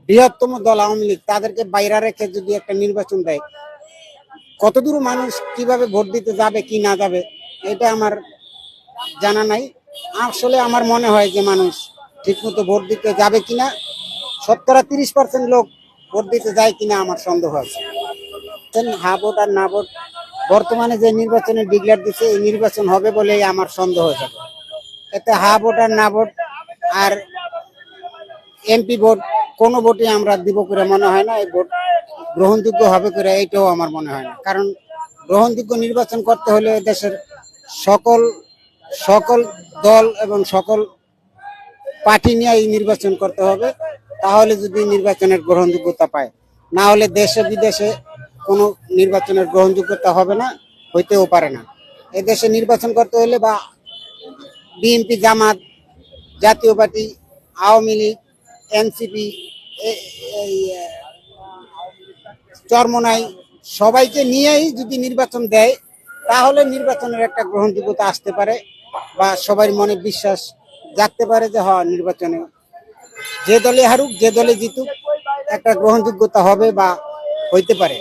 বৃহত্তম দল আওয়ামী লীগ তাদেরকে বাইরে রেখে যদি একটা নির্বাচন দেয়, কতদূর মানুষ কিভাবে ভোট দিতে যাবে কি না যাবে এটা আমার জানা নাই। আসলে আমার মনে হয় যে মানুষ ঠিকমতো ভোট দিতে যাবে কিনা, 70-30% লোক ভোট দিতে যায় কিনা আমার সন্দেহ আছে। হা ভোট আর না ভোট, বর্তমানে যে নির্বাচনের ডিক্লেয়ার দিচ্ছে এই নির্বাচন হবে বলেই আমার সন্দেহ হয়ে এতে হা ভোট আর না ভোট আর এমপি ভোট কোনো ভোটে আমরা দিব করে মনে হয় না। এই ভোট গ্রহণযোগ্য হবে করে এইটাও আমার মনে হয় না। কারণ গ্রহণযোগ্য নির্বাচন করতে হলে দেশের সকল সকল দল এবং সকল পার্টি নিয়ে এই নির্বাচন করতে হবে। তাহলে যদি নির্বাচনের গ্রহণযোগ্যতা পায়, না হলে দেশে বিদেশে কোনো নির্বাচনের গ্রহণযোগ্যতা হবে না, হইতেও পারে না। এদেশে নির্বাচন করতে হলে বা বিএনপি, জামাত, জাতীয় পার্টি, আওয়ামী লীগ, এনসিপি, চরমনাই সবাইকে নিয়েই যদি নির্বাচন দেয়, তাহলে নির্বাচনের একটা গ্রহণযোগ্যতা আসতে পারে বা সবার মনে বিশ্বাস জাগতে পারে যে হ্যাঁ, নির্বাচনে যে দলে হারুক যে দলে জিতুক একটা গ্রহণযোগ্যতা হবে বা হইতে পারে।